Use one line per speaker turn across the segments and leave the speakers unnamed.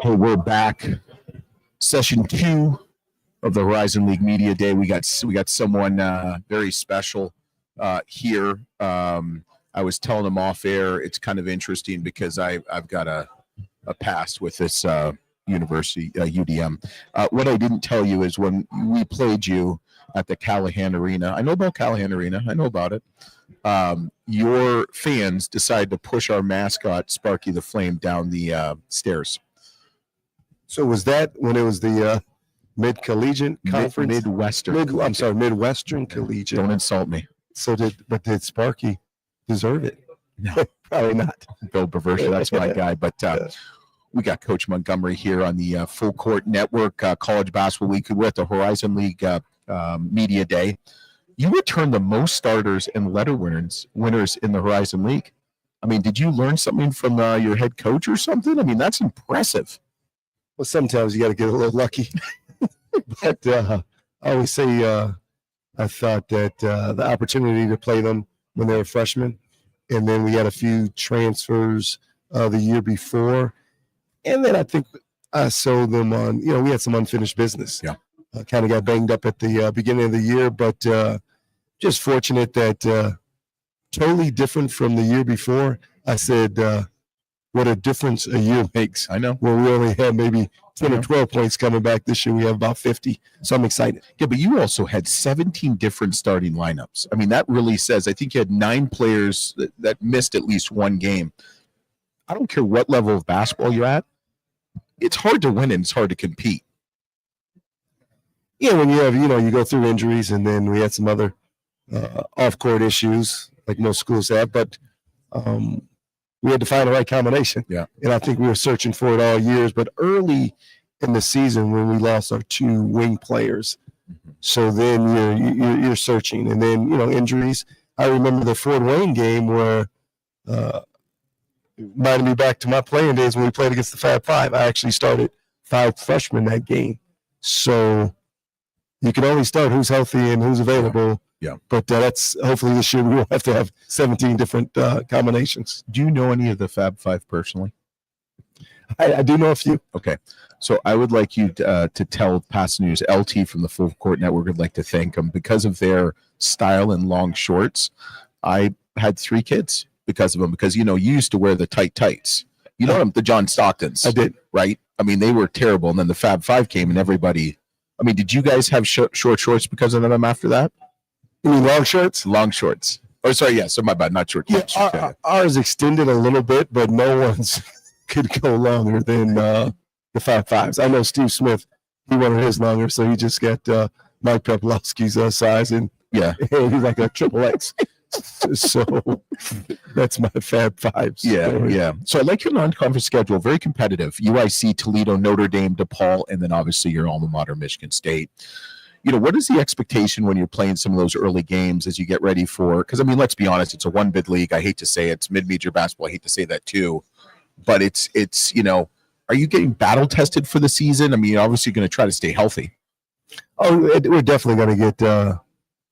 Hey, we're back. Session 2 of the Horizon League Media Day. We got someone very special here. I was telling him off air. It's kind of interesting because I've got a past with this university, UDM. What I didn't tell you is when we played you at the Callahan Arena. I know about Callahan Arena. I know about it. Your fans decided to push our mascot, Sparky the Flame, down the stairs.
So was that when it was the mid-collegiate conference? Midwestern Collegiate.
Don't insult me.
So did Sparky deserve it?
No,
probably not.
Bill Beversia, that's my guy. But we got Coach Montgomery here on the Full Court Network, College Basketball Week. We're at the Horizon League Media Day. You returned the most starters and letter winners in the Horizon League. I mean, did you learn something from your head coach or something? I mean, that's impressive.
Well, sometimes you got to get a little lucky. But I always say I thought that the opportunity to play them when they were freshmen, and then we had a few transfers the year before, and then I think I sold them on, we had some unfinished business.
Yeah.
Kind of got banged up at the beginning of the year, but just fortunate that totally different from the year before. I said, what a difference a year makes.
I know.
Where we only had maybe 10 or 12 points coming back this year. We have about 50. So I'm excited.
Yeah, but you also had 17 different starting lineups. I mean, that really says, I think you had 9 players that missed at least one game. I don't care what level of basketball you're at. It's hard to win and it's hard to compete.
Yeah, when you have, you go through injuries, and then we had some other off-court issues like most schools have, but we had to find the right combination.
Yeah.
And I think we were searching for it all years, but early in the season when we lost our 2 wing players, so then you're searching, and then, injuries. I remember the Fort Wayne game where reminded me back to my playing days when we played against the Fab Five. I actually started 5 freshmen that game. So you can only start who's healthy and who's available.
Yeah.
But that's hopefully this year we won't have to have 17 different combinations.
Do you know any of the Fab Five personally?
I do know a few.
Okay. So I would like you to tell Pass News, LT from the Full Court Network, would like to thank them because of their style and long shorts. I had 3 kids because of them, because, you used to wear the tight tights. You know them, the John Stocktons.
I did.
Right? I mean, they were terrible. And then the Fab Five came and everybody, I mean, did you guys have short shorts because of them after that?
You mean long shorts?
Long shorts. Oh, sorry. Yeah. So my bad. Not short.
Yeah, ours extended a little bit, but no one's could go longer than the Fab Fives. I know Steve Smith, he wanted his longer, so he just got Mike Peplowski's size, and
yeah,
he's like a triple X. So that's my Fab Fives.
Yeah. So I like your non-conference schedule. Very competitive. UIC, Toledo, Notre Dame, DePaul, and then obviously your alma mater, Michigan State. What is the expectation when you're playing some of those early games as you get ready for? Because, I mean, let's be honest, it's a one-bid league. I hate to say it. It's mid-major basketball. I hate to say that too. But it's are you getting battle-tested for the season? I mean, obviously you're going to try to stay healthy.
Oh, we're definitely going to get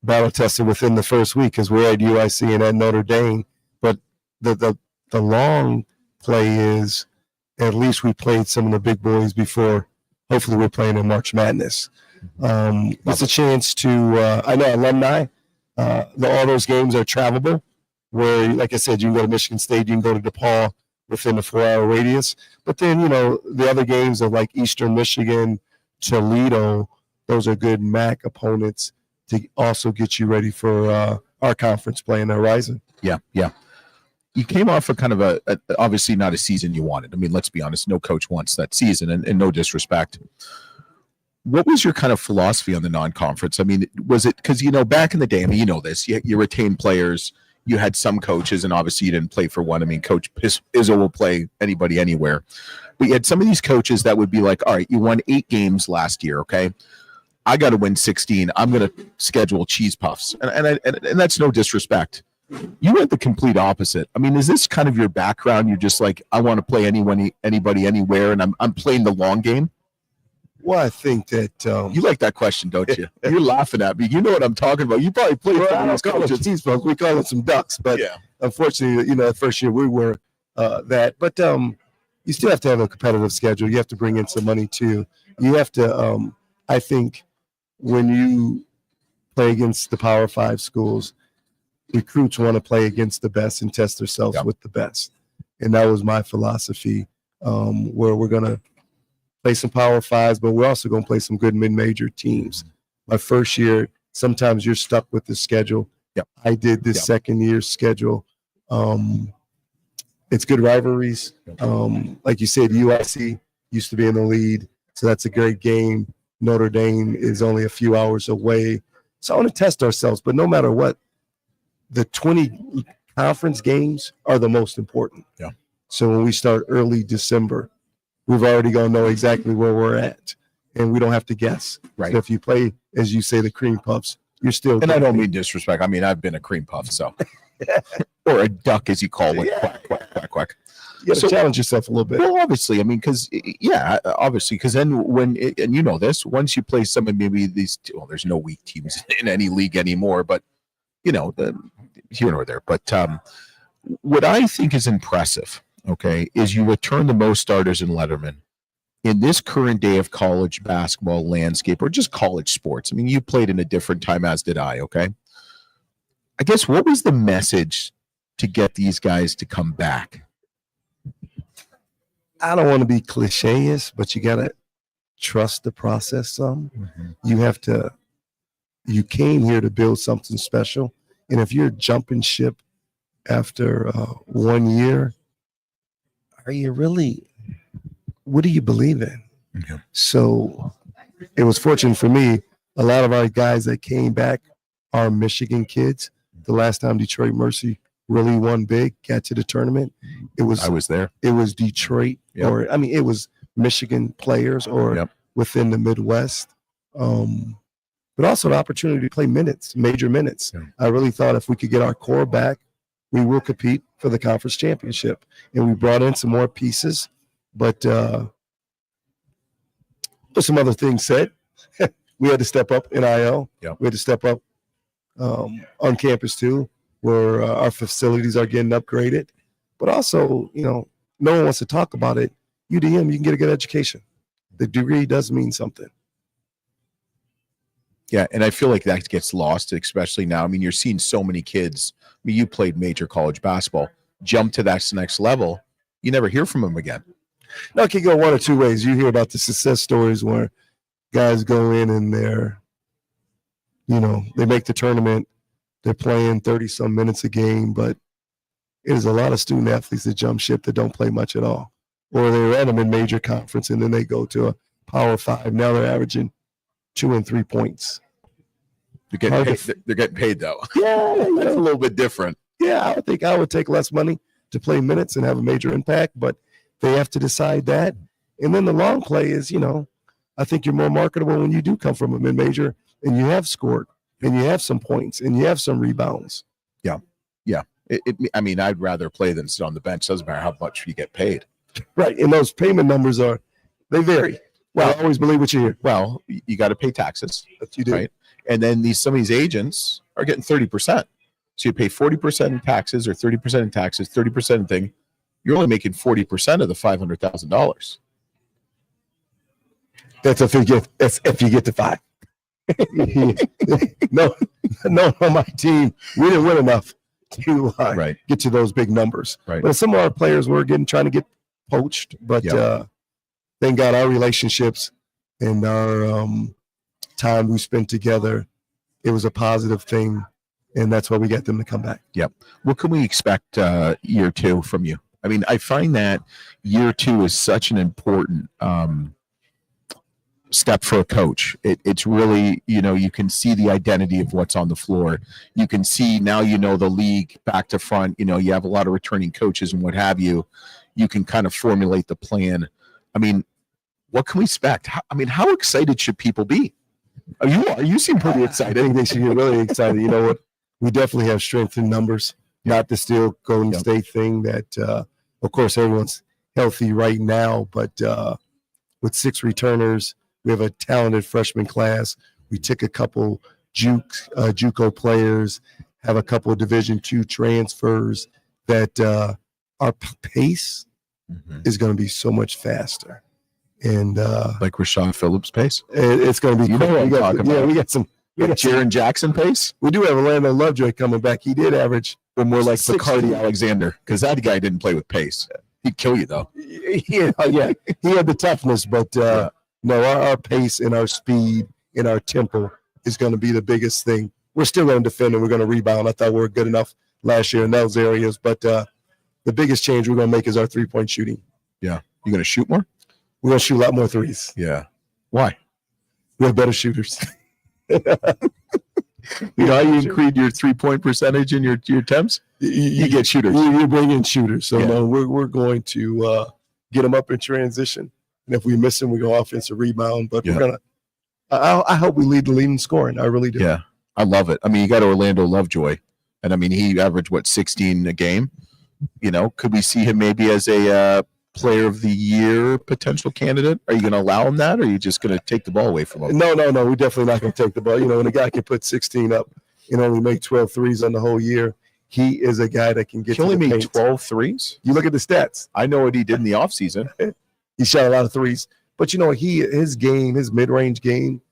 battle-tested within the first week because we're at UIC and at Notre Dame. But the long play is at least we played some of the big boys before. Hopefully we're playing in March Madness. It's a chance to I know alumni, all those games are travelable, where, like I said, you can go to Michigan State, you can go to DePaul within a 4-hour radius. But then, the other games of like Eastern Michigan, Toledo, those are good MAC opponents to also get you ready for our conference play in the Horizon.
Yeah. You came off of kind of a obviously not a season you wanted. I mean, let's be honest, no coach wants that season, and no disrespect. What was your kind of philosophy on the non-conference? I mean, was it because, back in the day, I mean, this, you retained players, you had some coaches, and obviously you didn't play for one. I mean, Coach Izzo will play anybody anywhere. But you had some of these coaches that would be like, all right, you won 8 games last year, okay? I got to win 16. I'm going to schedule cheese puffs. And that's no disrespect. You went the complete opposite. I mean, is this kind of your background? You're just like, I want to play anybody, anywhere, and I'm playing the long game?
Well, I think that
you like that question, don't you? You're laughing at me. You know what I'm talking about. You probably played for
those coaches. We call it some ducks, but unfortunately, the first year we were that. But you still have to have a competitive schedule. You have to bring in some money too. You have to, I think, when you play against the Power 5 schools, recruits want to play against the best and test themselves with the best. And that was my philosophy, where we're going to play some Power 5s, but we're also going to play some good mid-major teams. My first year, sometimes you're stuck with the schedule. I did this second year schedule. It's good rivalries. Like you said, UIC used to be in the lead, so that's a great game. Notre Dame is only a few hours away. So I want to test ourselves, but no matter what, the 20 conference games are the most important. So when we start early December, we've already going to know exactly where we're at, and we don't have to guess. So if you play, as you say, the cream puffs, you're still.
And I don't mean disrespect. I mean, I've been a cream puff, so. Or a duck, as you call it. Quack, quack, quack, quack.
You got to challenge yourself a little bit.
Well, obviously, I mean, because then and you know this, once you play some of maybe these, well, there's no weak teams in any league anymore, but here nor there. But what I think is impressive, is you return the most starters in Letterman in this current day of college basketball landscape, or just college sports. I mean, you played in a different time, as did I. I guess, what was the message to get these guys to come back?
I don't want to be cliche-ish, but you got to trust the process some. You came here to build something special. And if you're jumping ship after 1 year, what do you believe in? So it was fortunate for me. A lot of our guys that came back are Michigan kids. The last time Detroit Mercy really won big, got to the tournament, I was there. It was Detroit, it was Michigan players or within the Midwest. But also the opportunity to play major minutes. I really thought if we could get our core back, we will compete for the conference championship. And we brought in some more pieces, but some other things said. We had to step up NIL. We had to step up on campus too, where our facilities are getting upgraded. But also, no one wants to talk about it. UDM, you can get a good education. The degree does mean something.
Yeah, and I feel like that gets lost, especially now. I mean, you're seeing so many kids. I mean, you played major college basketball, jump to that next level. You never hear from them again.
No, it can go one or two ways. You hear about the success stories where guys go in and they make the tournament. They're playing 30-some minutes a game, but there's a lot of student athletes that jump ship that don't play much at all. Or they're at a mid-major conference, and then they go to a Power 5. Now they're averaging 2 and 3 points.
They're getting paid, though.
Yeah.
That's a little bit different.
Yeah, I think I would take less money to play minutes and have a major impact, but they have to decide that. And then the long play is, I think you're more marketable when you do come from a mid-major and you have scored and you have some points and you have some rebounds.
Yeah. I'd rather play than sit on the bench. Doesn't matter how much you get paid.
Right. And those payment numbers they vary. Well, I always believe what you hear.
Well, you got to pay taxes.
That you do.
Right. And then some of these agents are getting 30%. So you pay 40% in taxes or 30% in taxes, 30% in thing. You're only making 40% of the $500,000.
That's if you get to 5. No, on my team, we didn't win enough to get to those big numbers.
Right.
But some of our players were trying to get poached, but thank God our relationships and our time we spent together, it was a positive thing, and that's why we got them to come back. Yep.
What can we expect year 2 from you? I mean, I find that year 2 is such an important step for a coach. It's really, you can see the identity of what's on the floor. You can see now, the league back to front, you have a lot of returning coaches and what have you. You can kind of formulate the plan. I mean, what can we expect? How excited should people be? You seem pretty excited.
I think they should get really excited. You know what? We definitely have strength in numbers, not the still Golden State thing that, of course, everyone's healthy right now, but with 6 returners, we have a talented freshman class. We took a couple JUCO players, have a couple of Division II transfers that our pace is going to be so much faster. And
like Rashad Phillips pace.
It's going to be.
You know what I'm talking about.
Yeah, we got some. We got
Jaron Jackson pace.
We do have Orlando Lovejoy coming back. He did average,
or more like
16.
Bacardi Alexander, because that guy didn't play with pace. He'd kill you though.
Yeah, he had the toughness, but no, our pace and our speed and our tempo is going to be the biggest thing. We're still going to defend and we're going to rebound. I thought we were good enough last year in those areas, but the biggest change we're going to make is our 3-point shooting.
Yeah, you going to shoot more?
We're going to shoot a lot more threes.
Yeah. Why?
We have better shooters.
You know how you increase your 3-point percentage in your attempts? You get shooters.
You bring in shooters. So no, we're going to get them up in transition. And if we miss them, we go offensive rebound. But we're going to I hope we lead the lead in scoring. I really do.
Yeah, I love it. I mean, you got Orlando Lovejoy. And, I mean, he averaged, 16 a game? You know, could we see him maybe as a player of the year potential candidate? Are you going to allow him that, or are you just going to take the ball away from him?
No. We're definitely not going to take the ball. You know, when a guy can put 16 up and only make 12 threes on the whole year, he is a guy that can get
He only made
paint.
12 threes?
You look at the stats.
I know what he did in the offseason.
He shot a lot of threes. But, you know, his mid-range game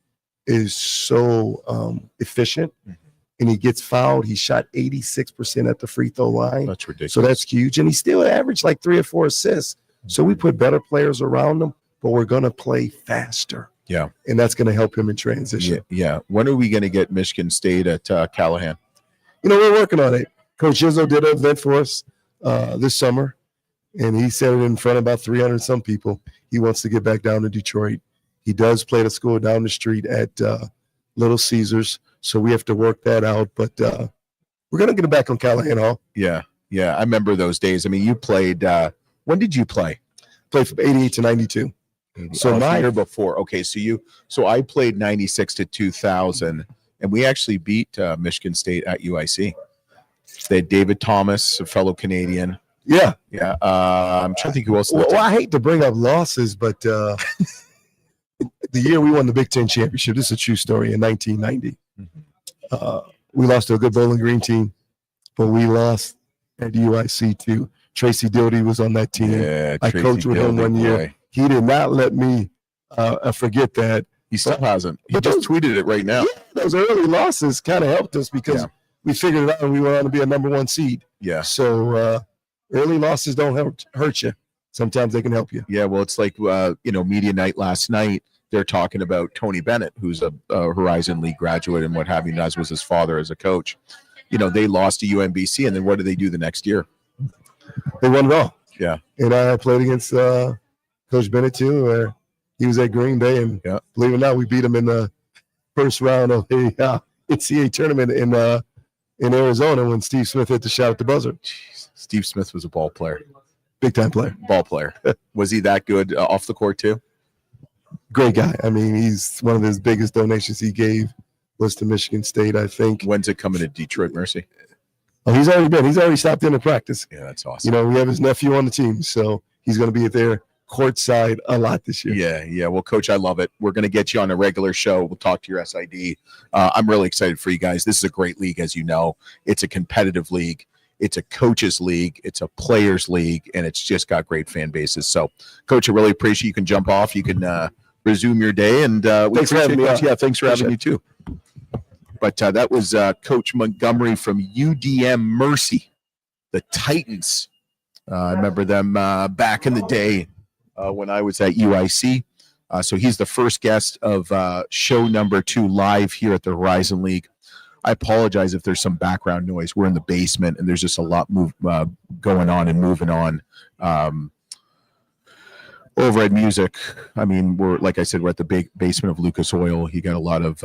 is so efficient. And he gets fouled. He shot 86% at the free throw line.
That's ridiculous.
So that's huge. And he still averaged like 3 or 4 assists. So we put better players around him, but we're going to play faster.
Yeah.
And that's going to help him in transition.
Yeah. When are we going to get Michigan State at Callahan?
You know, we're working on it. Coach Izzo did an event for us this summer, and he said it in front of about 300 some people. He wants to get back down to Detroit. He does play at a school down the street at Little Caesars. So we have to work that out, but we're going to get it back on Callahan Hall.
Yeah. I remember those days. I mean, you played. When did you play?
Played from 88 to 92.
So my year before. Okay, so I played 96 to 2000, and we actually beat Michigan State at UIC. They had David Thomas, a fellow Canadian.
Yeah.
I'm trying to think who else.
Well, I hate to bring up losses, but the year we won the Big Ten championship, this is a true story, in 1990. We lost to a good Bowling Green team, but we lost at UIC too. Tracy Dildy was on that team.
Yeah,
I coached with him one year.
Boy.
He did not let me forget that.
He still hasn't. He just tweeted it right now.
Yeah, those early losses kind of helped us because we figured it out and we went on to be a number 1 seed.
Yeah.
So early losses don't hurt you. Sometimes they can help you.
Yeah, well, it's like, media night last night. They're talking about Tony Bennett, who's a Horizon League graduate and what have you, and as was his father as a coach. You know, they lost to UMBC, and then what did they do the next year?
They won it all.
Yeah.
And I played against Coach Bennett, too, where he was at Green Bay. And believe it or not, we beat him in the first round of the NCAA tournament in Arizona when Steve Smith hit the shot at the buzzer.
Jeez. Steve Smith was a ball player.
Big-time player.
Ball player. Was he that good off the court, too?
Great guy. I mean, he's one of his biggest donations he gave was to Michigan State, I think.
When's it coming to Detroit Mercy?
Oh, he's already stopped in to practice.
Yeah, that's awesome.
You know, we have his nephew on the team, so he's going to be there courtside a lot this year.
Yeah. Well, Coach, I love it. We're going to get you on a regular show. We'll talk to your SID. I'm really excited for you guys. This is a great league, as you know. It's a competitive league. It's a coaches league. It's a players league, and it's just got great fan bases. So, Coach, I really appreciate you can jump off. You can resume your day, and
thanks for having me.
Yeah, thanks for having you too. But that was Coach Montgomery from UDM Mercy, the Titans. I remember them back in the day when I was at UIC. So he's the first guest of show number 2 live here at the Horizon League. I apologize if there's some background noise. We're in the basement, and there's just a lot going on and moving on. Overhead music. I mean, we're like I said, we're at the big basement of Lucas Oil. He got a lot of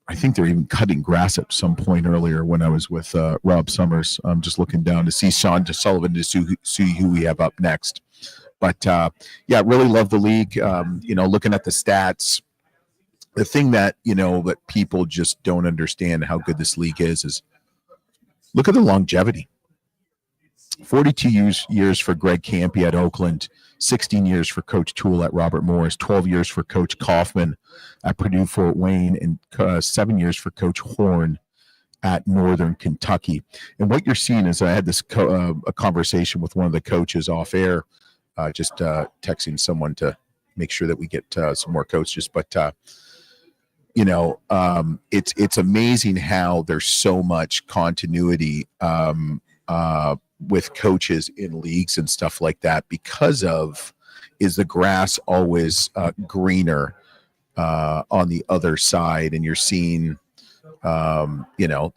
I think they're even cutting grass at some point earlier when I was with Rob Summers. I'm just looking down to see Sean Sullivan to see who we have up next. But really love the league. Looking at the stats, the thing that that people just don't understand how good this league is look at the longevity. 42 years for Greg Campy at Oakland, 16 years for Coach Toole at Robert Morris, 12 years for Coach Kaufman at Purdue Fort Wayne, and 7 years for Coach Horn at Northern Kentucky. And what you're seeing is I had this a conversation with one of the coaches off air, just texting someone to make sure that we get some more coaches. But it's amazing how there's so much continuity with coaches in leagues and stuff like that because of is the grass always greener on the other side, and you're seeing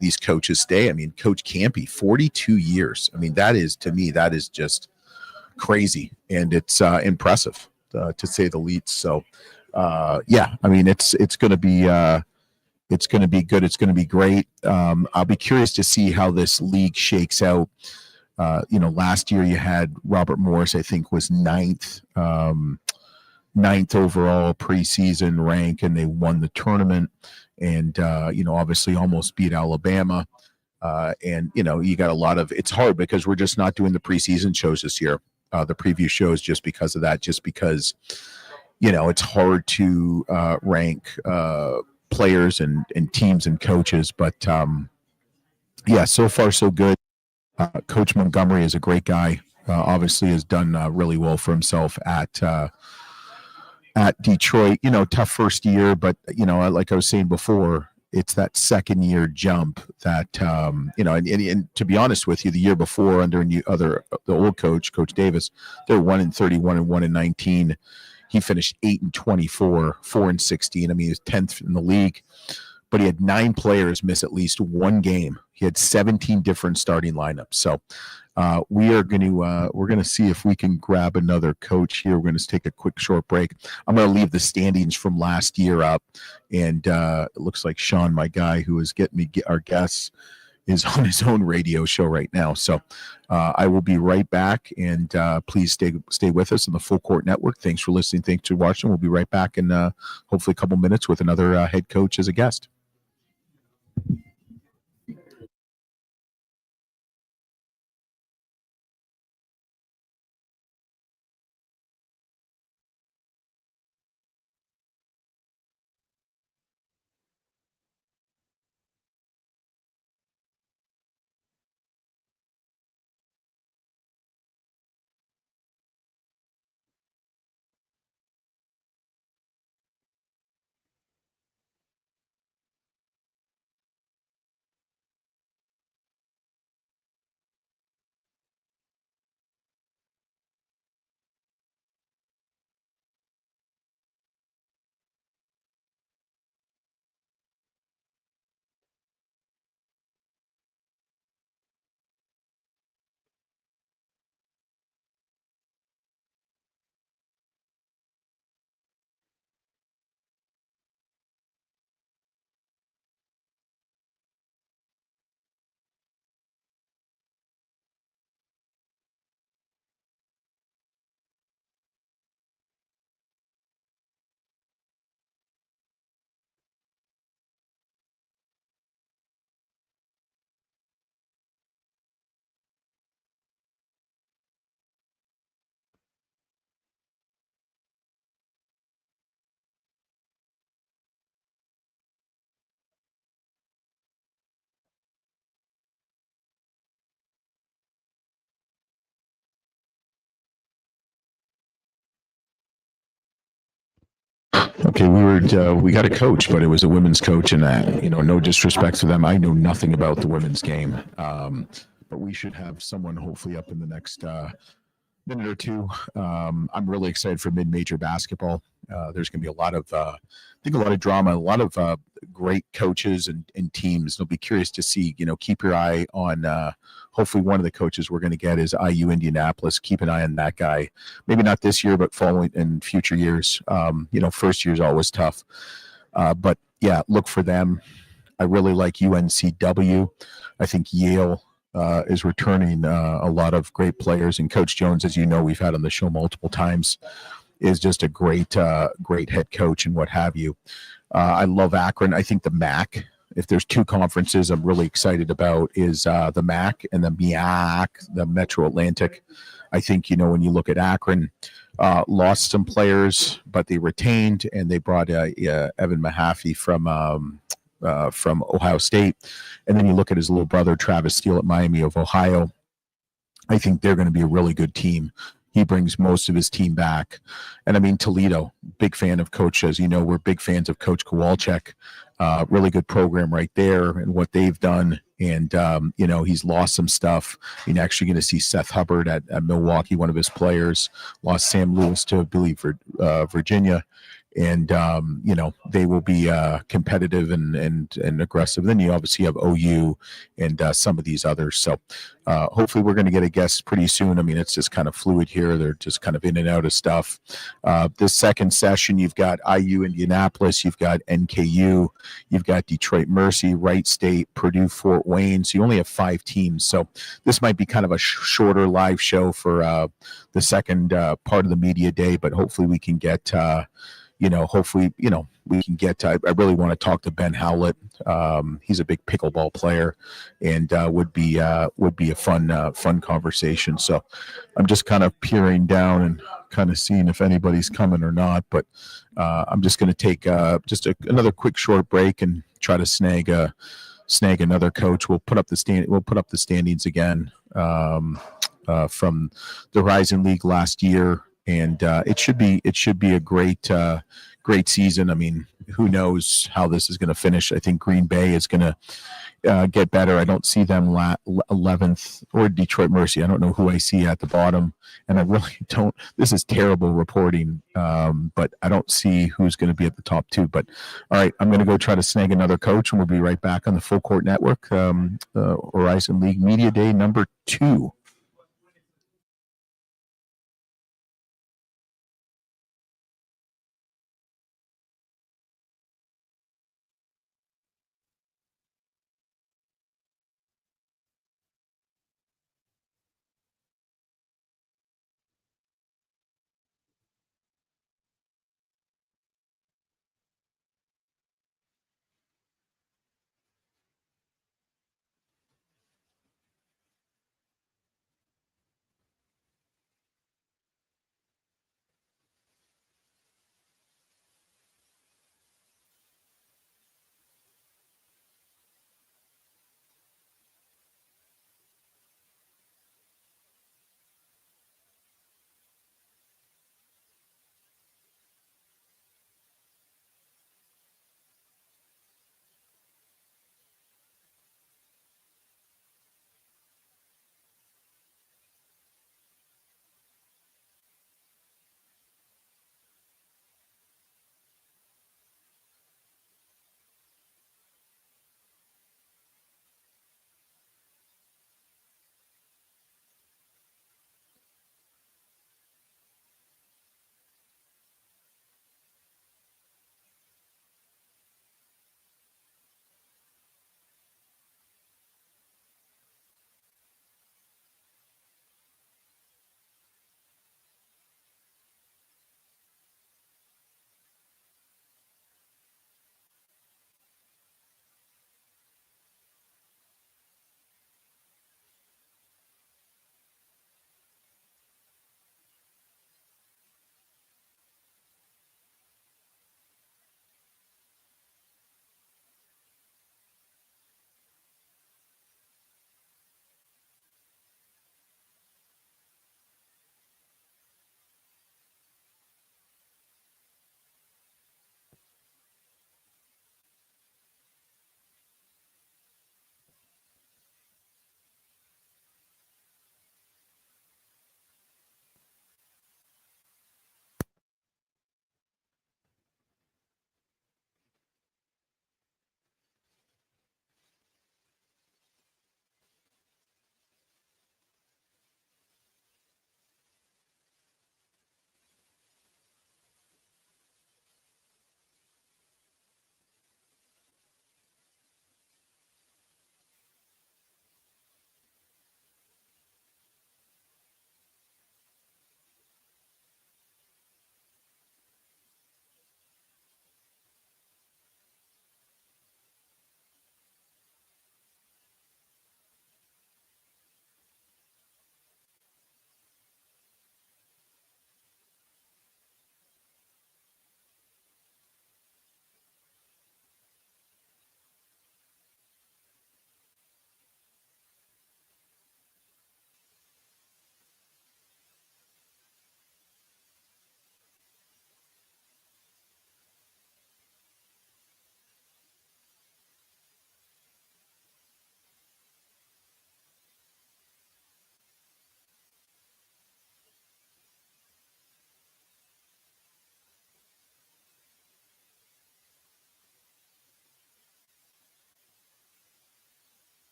these coaches stay. I mean, Coach Campy, 42 years. I mean, that is, to me, that is just crazy, and it's impressive to say the least. So I mean, it's going to be good. It's going to be great. I'll be curious to see how this league shakes out. Last year you had Robert Morris, I think, was ninth overall preseason rank, and they won the tournament. And obviously almost beat Alabama. You got a lot of. It's hard because we're just not doing the preseason shows this year, the preview shows, just because of that. Just because it's hard to rank players and teams and coaches. But so far so good. Coach Montgomery is a great guy. Obviously has done really well for himself at Detroit. Tough first year, but like I was saying before, it's that second year jump that and to be honest with you, the year before under the old Coach Davis, they're 1-31 and 1-19. He finished 8-24, 4-16. I mean, he was 10th in the league, but he had 9 players miss at least one game. He had 17 different starting lineups. So we're going to see if we can grab another coach here. We're going to take a quick short break. I'm going to leave the standings from last year up, and it looks like Sean, my guy who is getting me our guests, is on his own radio show right now. So I will be right back, and please stay with us on the Full Court Network. Thanks for listening. Thanks for watching. We'll be right back in hopefully a couple minutes with another head coach as a guest. Okay, we got a coach, but it was a women's coach, and no disrespect to them, I know nothing about the women's game, but we should have someone hopefully up in the next minute or two. I'm really excited for mid-major basketball. There's going to be a lot of drama, a lot of great coaches and teams. I'll be curious to see. Keep your eye on. Hopefully, one of the coaches we're going to get is IU Indianapolis. Keep an eye on that guy. Maybe not this year, but following in future years. First year is always tough, but yeah, look for them. I really like UNCW. I think Yale is returning a lot of great players, and Coach Jones, as you know, we've had on the show multiple times, is just a great head coach and what have you. I love Akron. I think the MAC, if there's two conferences I'm really excited about, is the MAC and the MEAC, the Metro Atlantic. I think, when you look at Akron, lost some players, but they retained, and they brought Evan Mahaffey from from Ohio State, and then you look at his little brother Travis Steele at Miami of Ohio. I think they're going to be a really good team. He brings most of his team back. And I mean, Toledo, big fan of Coach, as you know, we're big fans of Coach Kowalczyk. Really good program right there and what they've done. And, he's lost some stuff. You're actually going to see Seth Hubbard at Milwaukee, one of his players, lost Sam Lewis to, I believe, Virginia. And, they will be competitive and aggressive. Then you obviously have OU and some of these others. So hopefully we're going to get a guest pretty soon. I mean, it's just kind of fluid here. They're just kind of in and out of stuff. This second session, you've got IU Indianapolis, you've got NKU, you've got Detroit Mercy, Wright State, Purdue, Fort Wayne. So you only have 5 teams. So this might be kind of a shorter live show for the second part of the media day, but hopefully we can get we can get I really want to talk to Ben Howlett. He's a big pickleball player and would be a fun conversation. So I'm just kind of peering down and kind of seeing if anybody's coming or not, but I'm just going to take another quick short break and try to snag another coach. We'll put up the standings again from the Horizon League last year. And it should be a great season. I mean, who knows how this is going to finish? I think Green Bay is going to get better. I don't see them 11th, or Detroit Mercy. I don't know who I see at the bottom, and I really don't. This is terrible reporting, but I don't see who's going to be at the top 2. But all right, I'm going to go try to snag another coach, and we'll be right back on the Full Court Network, Horizon League Media Day number 2.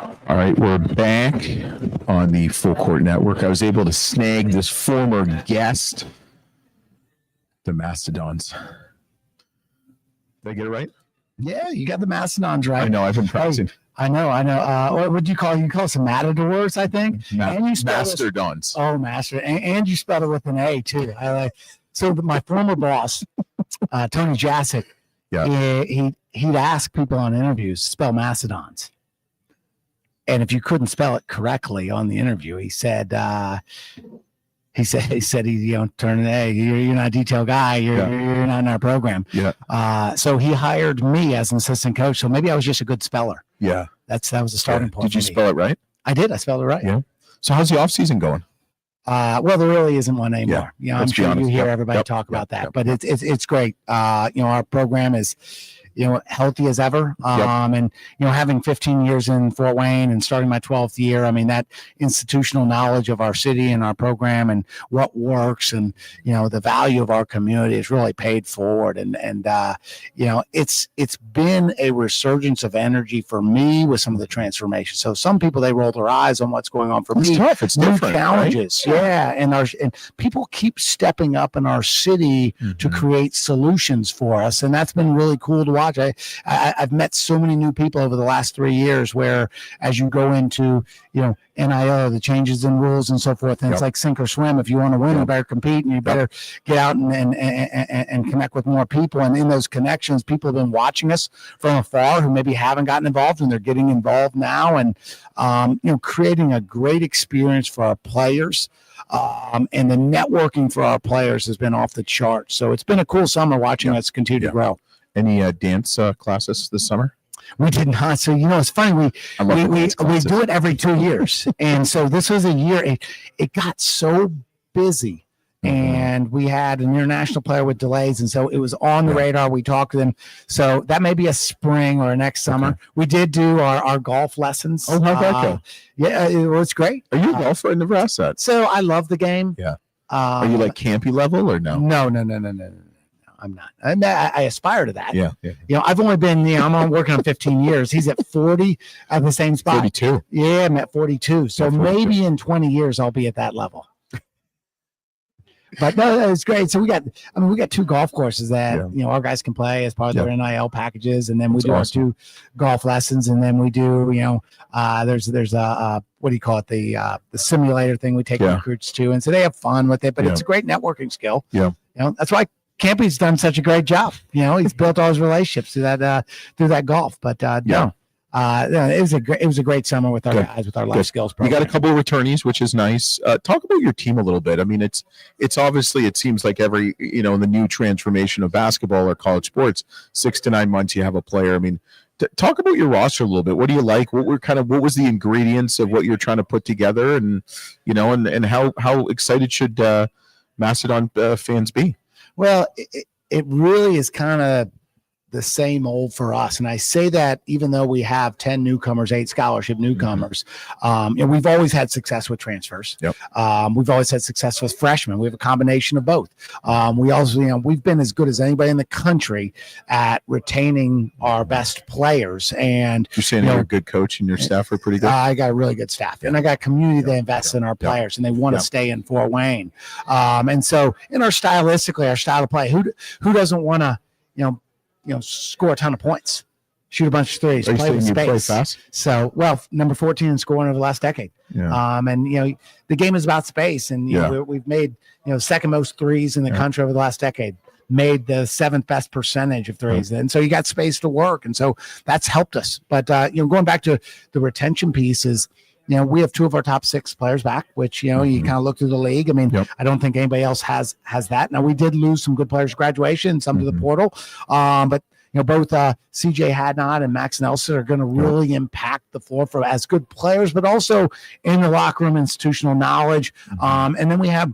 All right, we're back on the Full Court Network. I was able to snag this former guest, the Mastodons. Did I get it right?
Yeah, you got the Mastodons right.
I know, I've been practicing.
I know. What do you call it? You call it some matadors, I think. And you
Mastodons.
Master. And you spelled it with an A, too. I like. So my former boss, Tony Jasic, he'd ask people on interviews to spell Mastodons. And if you couldn't spell it correctly on the interview, he said, he turn it, hey, you're not a detail guy. You're not in our program.
Yeah.
So he hired me as an assistant coach. So maybe I was just a good speller.
Yeah.
That was the starting point.
Did you spell it right?
I did. I spelled it right.
Yeah. So how's the off season going?
Well, there really isn't one anymore.
Yeah.
I'm sure you hear everybody talk about that, but it's great. Our program is, healthy as ever. And, having 15 years in Fort Wayne and starting my 12th year, I mean, that institutional knowledge of our city and our program and what works and, the value of our community is really paid forward. And it's been a resurgence of energy for me with some of the transformation. So some people, they roll their eyes on what's going on. For me,
tough. It's
new
different,
challenges.
Right?
Yeah. And people keep stepping up in our city to create solutions for us. And that's been really cool to watch. I've met so many new people over the last 3 years where as you go into, NIL, the changes in rules and so forth, and it's like sink or swim. If you want to win, you better compete and you better get out and connect with more people. And in those connections, people have been watching us from afar who maybe haven't gotten involved and they're getting involved now and, creating a great experience for our players. And the networking for our players has been off the charts. So it's been a cool summer watching us continue to grow.
Any dance classes this summer?
We did not. So, it's funny. We do it every 2 years. And so this was a year. It got so busy. And we had an international player with delays. And so it was on the radar. We talked to them. So that may be a spring or next summer. Okay. We did do our golf lessons.
Oh, how'd that go?
Yeah, it was great.
Are you a golfer? I never asked that.
So I love the game.
Yeah. Are you like campy level or no?
No. I'm not. I aspire to that.
Yeah.
I've only been, I'm working on 15 years. He's at 40 at the same spot.
42.
Yeah, I'm at 42. So
42.
Maybe in 20 years I'll be at that level. But no, it's great. So we got 2 golf courses that, our guys can play as part of their NIL packages. And then we do our 2 golf lessons. And then we do, there's a, what do you call it? The simulator thing we take recruits to. And so they have fun with it, but it's a great networking skill.
Yeah.
That's why Campy's done such a great job. He's built all his relationships through that golf. But it was a great summer with our guys with our life skills program.
You got a couple of returnees, which is nice. Talk about your team a little bit. I mean, it's obviously, it seems like every in the new transformation of basketball or college sports, 6 to 9 months you have a player. I mean, talk about your roster a little bit. What do you like? What was the ingredients of what you're trying to put together, and and how excited should Mastodon fans be?
Well, it really is kind of the same old for us. And I say that even though we have 10 newcomers, 8 scholarship newcomers, and we've always had success with transfers.
Yep.
We've always had success with freshmen. We have a combination of both. We also, we've been as good as anybody in the country at retaining our best players. And
you're saying you're a good coach and your staff are pretty good?
I got a really good staff, and I got community that invests in our players, and they want to stay in Fort Wayne. And so in our style of play, who doesn't want to, score a ton of points, shoot a bunch of threes, play with space.
Play fast?
So, number 14 in scoring over the last decade.
Yeah.
And the game is about space, and we've made second most threes in the country over the last decade. Made the 7th best percentage of threes, and so you got space to work, and so that's helped us. But going back to the retention piece is. We have 2 of our top 6 players back, which, you kind of look through the league. I mean, I don't think anybody else has that. Now, we did lose some good players to graduation, some to the portal. But, both CJ Hadnot and Max Nelson are going to really impact the floor for as good players, but also in the locker room, institutional knowledge. And then we have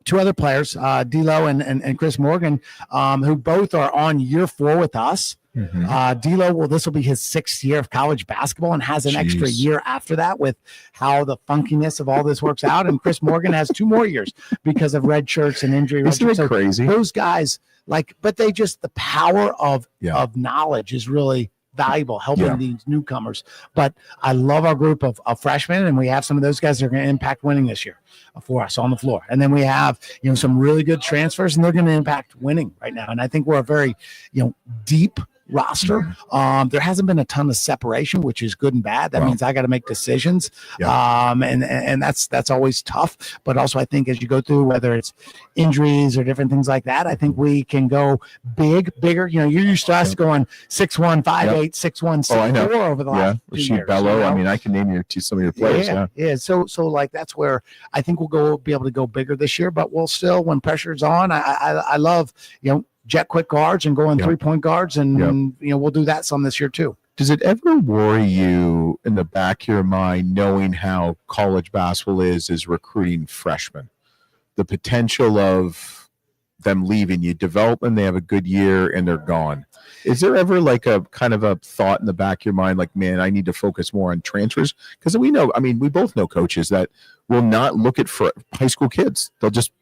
2 other players, D'Lo and Chris Morgan, who both are on year 4 with us. D'Lo, this will be his 6th year of college basketball and has an extra year after that with how the funkiness of all this works out. And Chris Morgan has 2 more years because of red shirts and injury.
Isn't it crazy?
Those guys, but the power of knowledge is really valuable helping
Yeah.
these newcomers. But I love our group of freshmen, and we have some of those guys that are going to impact winning this year for us on the floor. And then we have, some really good transfers, and they're going to impact winning right now. And I think we're a very, deep roster. There hasn't been a ton of separation, which is good and bad. That means I got to make decisions. And that's always tough. But also I think as you go through, whether it's injuries or different things like that, I think we can go bigger. You're used to us going 6'1", 5'8", 6'1", 6'4" over the last 2 years.
Bello. I mean, I can name you to some of your players.
Yeah. So like that's where I think we'll be able to go bigger this year, but we'll still, when pressure's on, I love, jet quick guards and going 3-point guards. And, we'll do that some this year too.
Does it ever worry you in the back of your mind, knowing how college basketball is recruiting freshmen, the potential of them leaving, you develop them, they have a good year and they're gone? Is there ever like a kind of a thought in the back of your mind, like, man, I need to focus more on transfers? Because we both know coaches that will not look at high school kids. They'll just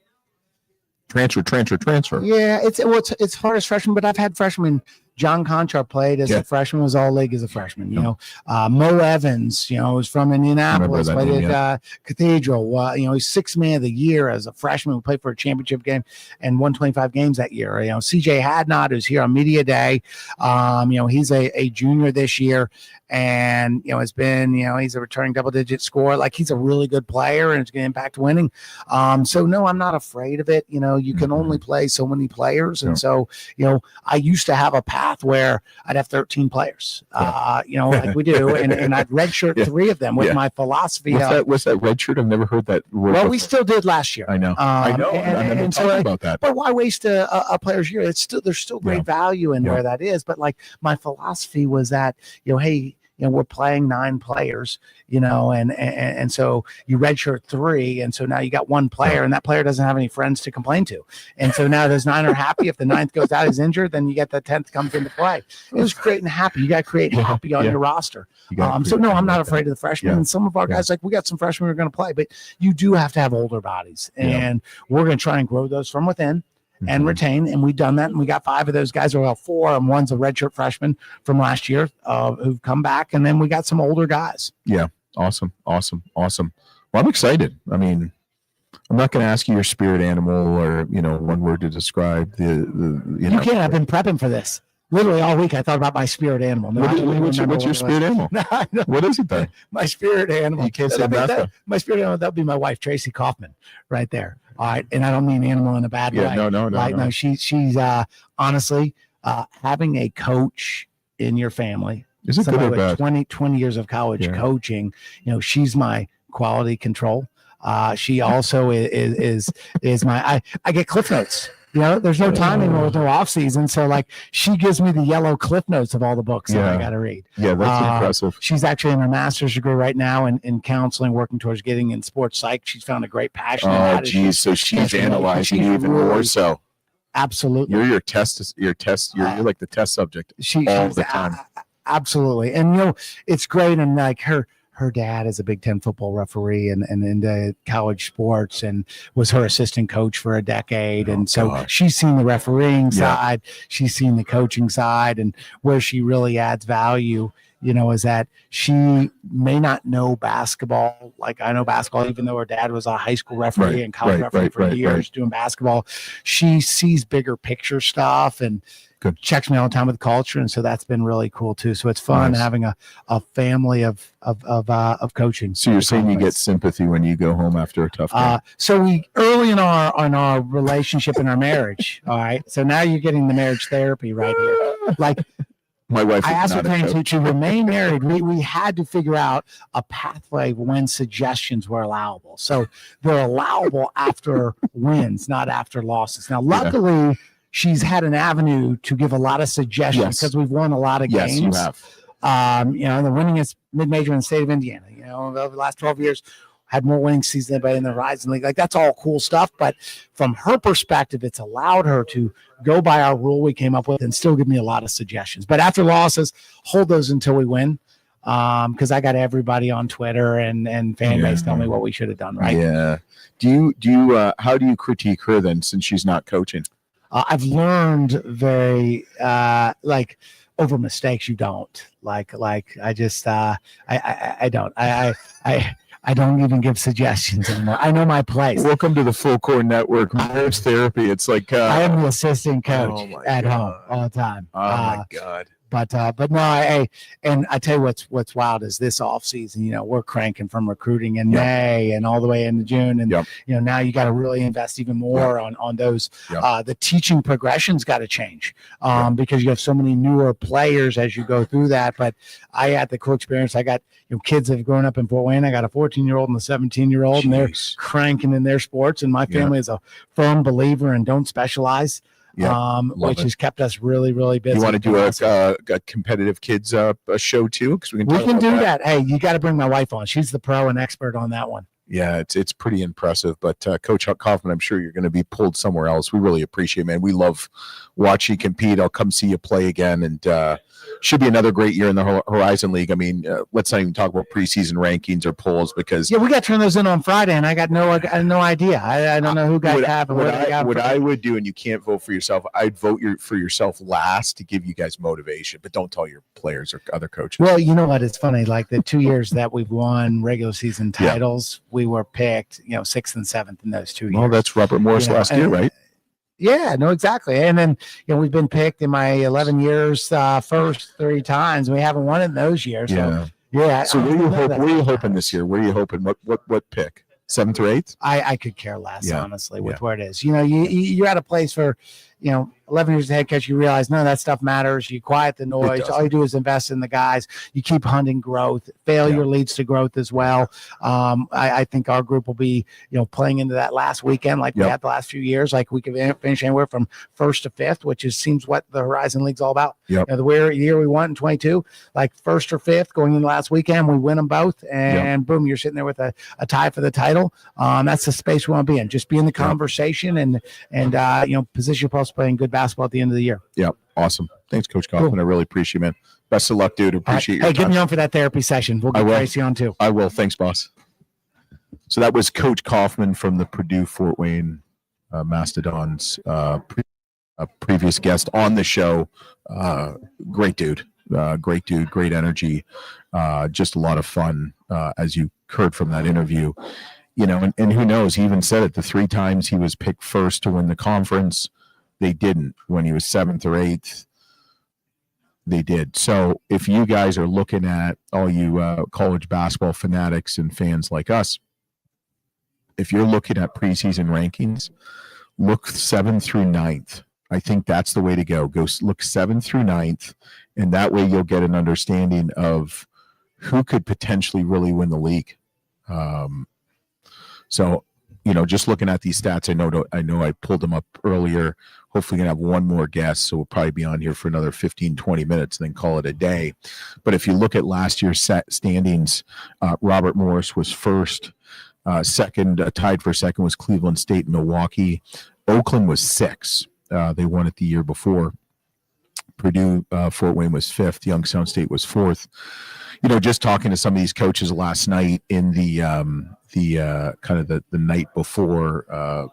transfer.
Yeah, it's hard as freshmen, but I've had freshmen. John Conchar played as a freshman, was all league as a freshman. Mo Evans, was from Indianapolis, played at Cathedral. He's sixth man of the year as a freshman. We played for a championship game and won 25 games that year. CJ Hadnot, who's here on media day. He's a junior this year, and has been, he's a returning double-digit scorer. Like, he's a really good player, and it's going to impact winning. So no, I'm not afraid of it. You can only play so many players, and so I used to have a path where I'd have 13 players, like we do, and I'd redshirt 3 of them with my philosophy.
What's that redshirt? I've never heard that word.
Well, we still did last year.
I know. And so about that.
But why waste a player's year? There's still great value in where that is. But like, my philosophy was that, hey, we're playing 9 players, and so you redshirt 3. And so now you got 1 player, and that player doesn't have any friends to complain to. And so now those 9 are happy. If the 9th goes out, he's injured, then you get the 10th comes into play. It was creating happy. You got to create happy on your roster. So no, I'm not afraid of the freshmen. And some of our guys, like, we got some freshmen who are going to play, but you do have to have older bodies, and we're going to try and grow those from within. And retain, and we've done that, and we got 5 of those guys, or 4, and one's a redshirt freshman from last year who've come back, and then we got some older guys. Yeah, awesome. Well, I'm excited. I mean, I'm not going to ask you your spirit animal or one word to describe the You can't. I've been prepping for this. Literally all week, I thought about my spirit animal. No,
what's your spirit animal? What is it then?
My spirit animal.
You can't say that.
My spirit animal, that would be my wife, Tracy Kaufman, right there. All right. And I don't mean animal in a bad way. No. She's honestly, having a coach in your family. Is it good or bad? 20 years of college coaching. She's my quality control. She also is my, I get Cliff Notes. There's no time anymore with her off season. So like, she gives me the yellow Cliff Notes of all the books that I got to read. Yeah, that's impressive. She's actually in her master's degree right now in counseling, working towards getting in sports psych. She's found a great passion. Oh, geez. So she's analyzing even more so. Absolutely. You're your test. You're like the test subject all the time. Absolutely. And, it's great. And like her dad is a Big Ten football referee and into college sports, and was her assistant coach for a decade. And so she's seen the refereeing side, she's seen the coaching side, and where she really adds value, is that she may not know basketball like I know basketball, even though her dad was a high school referee and college referee for years doing basketball. She sees bigger picture stuff and checks me all the time with culture, and so that's been really cool too. So it's fun having a family of coaching. So you're saying you get sympathy when you go home after a tough game? So we early in our relationship in our marriage. All right. So now you're getting the marriage therapy right here. Like, my wife, I asked her parents to remain married. We had to figure out a pathway when suggestions were allowable. So they're allowable after wins, not after losses. Now, luckily, she's had an avenue to give a lot of suggestions because we've won a lot of games. Yes, you have. The winningest mid-major in the state of Indiana. Over the last 12 years, had more winning seasons than anybody in the Horizon League. Like, that's all cool stuff. But from her perspective, it's allowed her to go by our rule we came up with and still give me a lot of suggestions. But after losses, hold those until we win. Because I got everybody on Twitter and fan base tell me what we should have done right. Yeah. Do you how do you critique her then, since she's not coaching? I've learned very over mistakes. You don't like I just I don't I don't even give suggestions anymore. I know my place.
Welcome to the Full Core Network. Marriage therapy. It's like
I am the assistant coach
oh
at home all the time.
Oh my God.
But no, I tell you what's wild is this off season, we're cranking from recruiting in May and all the way into June. And, now you got to really invest even more on those. The teaching progression's got to change because you have so many newer players as you go through that. But I had the cool experience. I got, kids that have grown up in Fort Wayne. I got a 14-year-old and a 17-year-old, and they're cranking in their sports. And my family is a firm believer in don't specialize. Which has kept us really, really busy.
You want to do a competitive kids a show too? Because we
can do that. Hey, you got to bring my wife on. She's the pro and expert on that one.
Yeah, it's pretty impressive. But Coach Kaufman, I'm sure you're going to be pulled somewhere else. We really appreciate it, man. We love watching you compete. I'll come see you play again, and should be another great year in the Horizon League. I mean, let's not even talk about preseason rankings or polls because
we got to turn those in on Friday, and I got no idea. I don't know who guys have.
What I would do, and you can't vote for yourself. I'd vote for yourself last to give you guys motivation, but don't tell your players or other coaches.
Well, you know what? It's funny. Like the 2 years that we've won regular season titles, we were picked, 6th and 7th in those 2 years.
Well, that's Robert Morris last year, right?
Yeah, no, exactly. And then, we've been picked in my 11 years first 3 times. We haven't won it in those years. So,
So where are you hoping this year? Where are you hoping? What pick? 7th or 8th?
I could care less, honestly, with where it is. You're at a place for, 11 years as head coach, you realize none of that stuff matters. You quiet the noise. All you do is invest in the guys. You keep hunting growth. Failure leads to growth as well. I think our group will be, playing into that last weekend like we had the last few years. Like we could finish anywhere from 1st to 5th, which seems what the Horizon League's all about. The year we won in 22, like 1st or 5th going into last weekend, we win them both, and boom, you're sitting there with a tie for the title. That's the space we want to be in. Just be in the conversation and position yourself playing good basketball at the end of the year.
Yeah, awesome. Thanks, Coach Kaufman. I really appreciate it, man. Best of luck, dude. Appreciate your time.
Get me on for that therapy session. We'll get Tracy on too.
I will. Thanks, boss. So that was Coach Kaufman from the Purdue Fort Wayne Mastodons, previous guest on the show. Great dude. Great energy. Just a lot of fun, as you heard from that interview. And who knows? He even said it. The 3 times he was picked first to win the conference, they didn't. When he was 7th or 8th, they did. So if you guys are looking at all you college basketball fanatics and fans like us, if you're looking at preseason rankings, look 7th through 9th. I think that's the way to go. Go look 7th through 9th, and that way you'll get an understanding of who could potentially really win the league. So, just looking at these stats, I know I pulled them up earlier. Hopefully going to have one more guest, so we'll probably be on here for another 15, 20 minutes and then call it a day. But if you look at last year's standings, Robert Morris was first. Second, tied for second was Cleveland State and Milwaukee. Oakland was 6. They won it the year before. Purdue, Fort Wayne was 5th. Youngstown State was 4th. Just talking to some of these coaches last night in the kind of the night before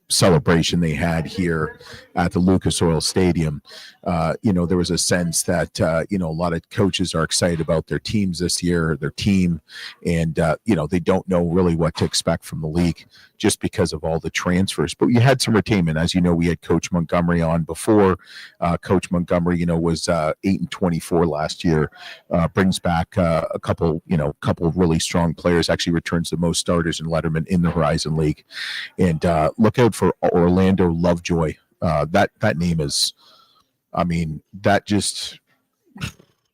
celebration they had here at the Lucas Oil Stadium, there was a sense that a lot of coaches are excited about their teams this year, their team, and they don't know really what to expect from the league just because of all the transfers. But you had some retainment, as you know. We had Coach Montgomery on before. Coach Montgomery, was 8-24 last year. Brings back a couple of really strong players. Actually, returns the most starters in Letterman in the Horizon League. And look out for Orlando Lovejoy. That name is, that just,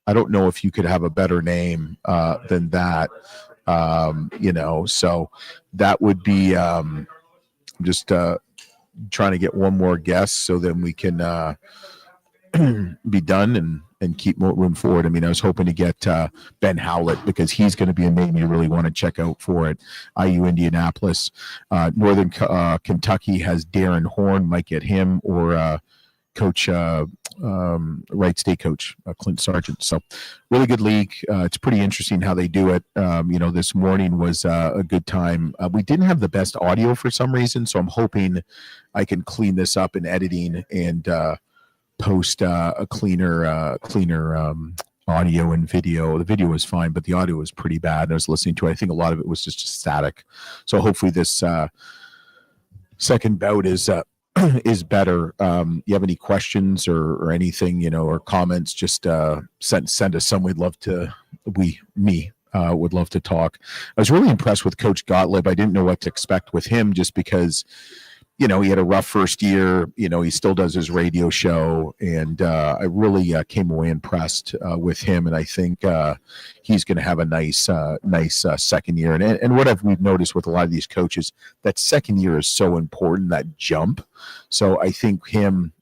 I don't know if you could have a better name than that. So that would be just trying to get one more guest so then we can be done and keep moving forward. I was hoping to get Ben Howlett because he's going to be a name you really want to check out for it. IU Indianapolis. Northern Kentucky has Darren Horn, might get him, or Coach Wright State coach Clint Sargent. So really good league. It's pretty interesting how they do it. This morning was a good time. We didn't have the best audio for some reason, so I'm hoping I can clean this up in editing and post a cleaner audio and video. The video was fine, but the audio was pretty bad. I was listening to it. I think a lot of it was just static. So hopefully this second bout is better. You have any questions or anything, or comments, just send us some. We'd love to, would love to talk. I was really impressed with Coach Gottlieb. I didn't know what to expect with him just because, he had a rough first year. He still does his radio show, and I really came away impressed with him. And I think he's going to have a nice second year. And what we've noticed with a lot of these coaches, that second year is so important, that jump. So I think him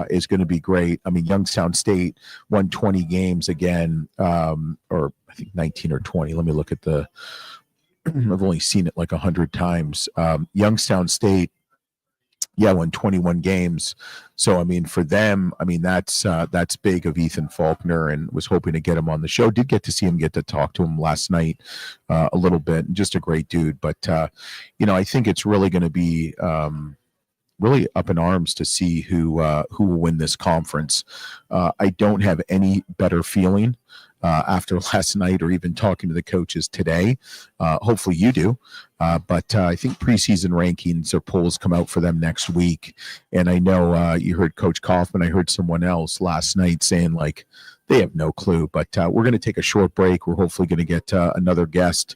is going to be great. I mean, Youngstown State won 20 games again, or I think 19 or 20. Let me look at the. I've only seen it like 100 times. Youngstown State. Won 21 games. So, I mean, for them, that's big of Ethan Faulkner, and was hoping to get him on the show. Did get to see him, get to talk to him last night a little bit, and just a great dude. But, I think it's really going to be really up in arms to see who will win this conference. I don't have any better feeling after last night or even talking to the coaches today. Hopefully you do. But I think preseason rankings or polls come out for them next week. And I know you heard Coach Kaufman. I heard someone else last night saying like they have no clue. But we're going to take a short break. We're hopefully going to get another guest.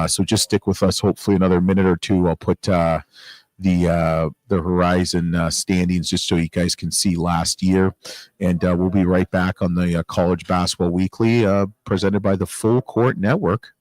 So just stick with us. Hopefully another minute or two. I'll put the Horizon standings just so you guys can see last year, and we'll be right back on the College Basketball Weekly presented by the Full Court Network.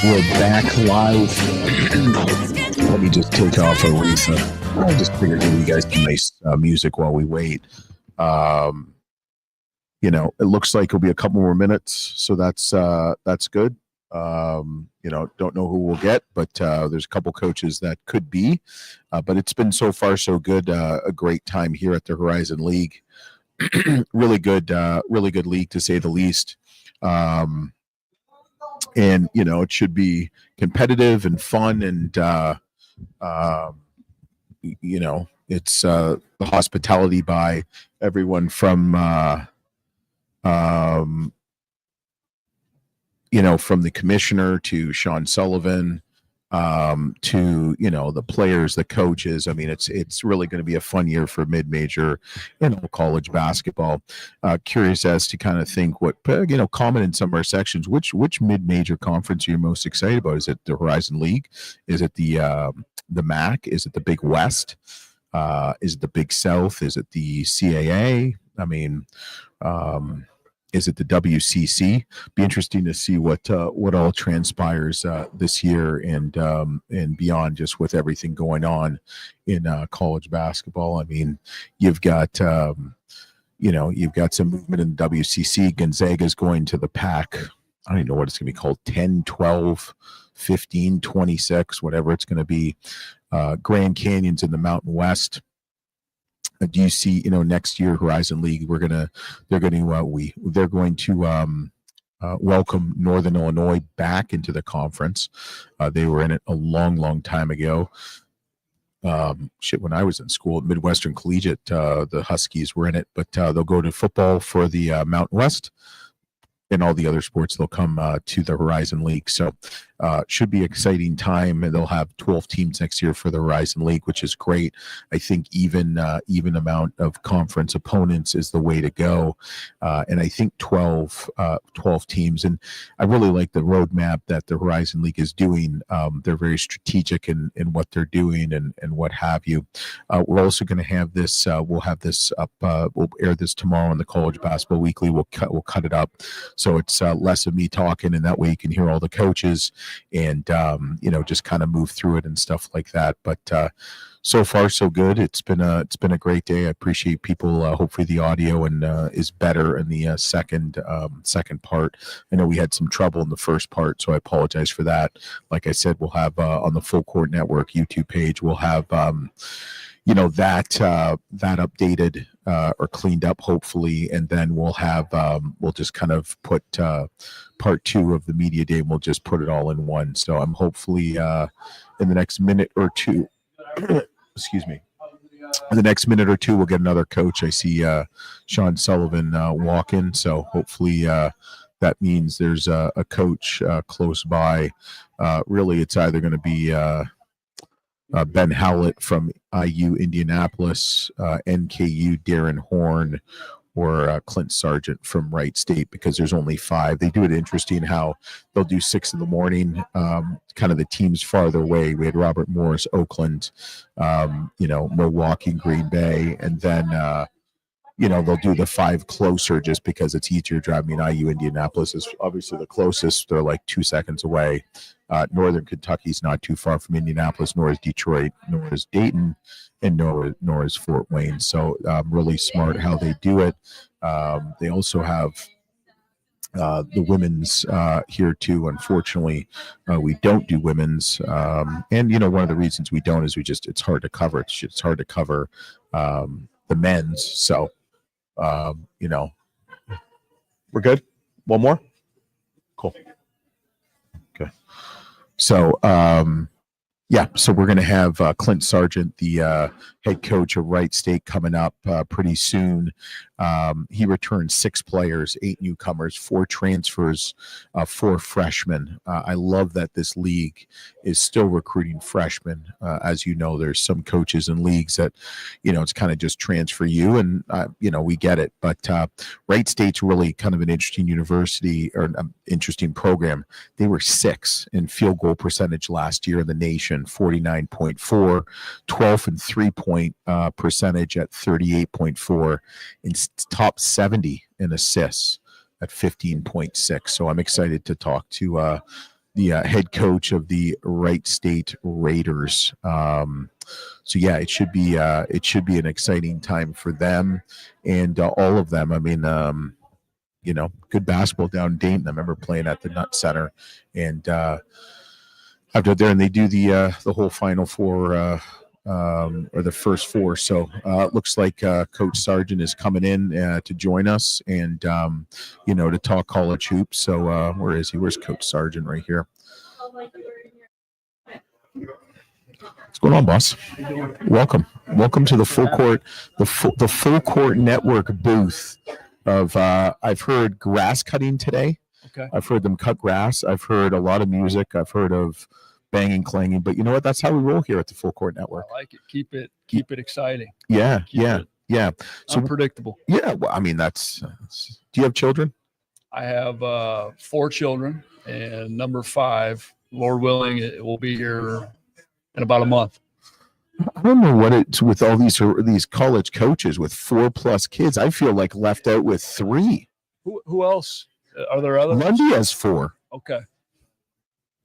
We're back live. Let me just take off a reset. I just figured give you guys some nice music while we wait. It looks like it'll be a couple more minutes, so that's good. Don't know who we'll get, but there's a couple coaches that could be. But it's been so far so good. A great time here at the Horizon League. really good league to say the least. And it should be competitive and fun, and it's the hospitality by everyone from from the commissioner to Sean Sullivan, to the players, the coaches. I mean, it's really going to be a fun year for mid-major and all college basketball. Curious as to kind of think what comment in some of our sections. Which mid-major conference are you most excited about? Is it the Horizon League? Is it the MAC? Is it the Big West? Is it the Big South? Is it the CAA? I mean, is it the WCC? Be interesting to see what all transpires this year and beyond, just with everything going on in college basketball. I mean, you've got you've got some movement in the WCC. Gonzaga's going to the PAC. I don't even know what it's going to be called, 10, 12, 15, 26, whatever it's going to be. Grand Canyon's in the Mountain West. Do you see, next year Horizon League, they're going to welcome Northern Illinois back into the conference. They were in it a long, long time ago. When I was in school at Midwestern Collegiate, the Huskies were in it, but they'll go to football for the Mountain West. And all the other sports, they'll come to the Horizon League. So should be an exciting time. And they'll have 12 teams next year for the Horizon League, which is great. I think even amount of conference opponents is the way to go. And I think 12 teams. And I really like the roadmap that the Horizon League is doing. They're very strategic in what they're doing and what have you. We're also going to have this. We'll have this up. We'll air this tomorrow on the College Basketball Weekly. We'll cut it up. So it's less of me talking, and that way you can hear all the coaches and, just kind of move through it and stuff like that. But so far, so good. It's been a great day. I appreciate people. Hopefully the audio is better in the second part. I know we had some trouble in the first part, so I apologize for that. Like I said, we'll have on the Full Court Network YouTube page, we'll have that updated or cleaned up, hopefully, and then we'll have we'll just kind of put part 2 of the media day, and we'll just put it all in one. So I'm hopefully in the next minute or two, excuse me, in the next minute or two, we'll get another coach. I see Sean Sullivan walk in, so hopefully that means there's a coach close by. Really, it's either going to be Ben Howlett from IU Indianapolis, NKU Darren Horn, or Clint Sargent from Wright State, because there's only 5. They do it interesting how they'll do 6 in the morning, kind of the teams farther away. We had Robert Morris, Oakland, Milwaukee, Green Bay, and then they'll do the 5 closer just because it's easier driving. IU Indianapolis is obviously the closest. They're like 2 seconds away. Northern Kentucky's not too far from Indianapolis, nor is Detroit, nor is Dayton, and nor is Fort Wayne. So really smart how they do it. They also have the women's here too. Unfortunately, we don't do women's, and one of the reasons we don't is it's hard to cover. It's hard to cover the men's. So we're good. One more. Cool. Okay. So so we're going to have Clint Sargent, the head coach of Wright State, coming up pretty soon. He returned 6 players, 8 newcomers, 4 transfers, 4 freshmen. I love that this league is still recruiting freshmen. As you know, there's some coaches and leagues that, it's kind of just transfer you, and, we get it. But Wright State's really kind of an interesting university, or an interesting program. They were 6th in field goal percentage last year in the nation, 49.4, 12th in 3-point percentage at 38.4, and top 70 in assists at 15.6. So I'm excited to talk to head coach of the Wright State Raiders. So yeah, it should be an exciting time for them and all of them. I mean, good basketball down in Dayton. I remember playing at the Nut Center, and after there, and they do the whole Final Four or the first four. So it looks like Coach Sargent is coming in to join us and to talk college hoops. So where is he? Where's Coach Sargent? Right here. What's going on, boss? Welcome to the Full Court, the Full Court Network booth of I've heard grass cutting today.
Okay.
I've heard them cut grass. I've heard a lot of music. I've heard of banging, clanging. But you know what? That's how we roll here at the Full Court Network.
I like it. Keep it exciting.
Yeah,
Keep
yeah,
it
yeah. So
unpredictable.
yeah, well, I mean that's. Do you have children?
I have 4 children, and number 5, Lord willing, it will be here in about a month.
I don't know what it's with all these college coaches with 4+ kids. I feel like left out with 3.
Who else? Are there others?
Lundy has 4.
Okay,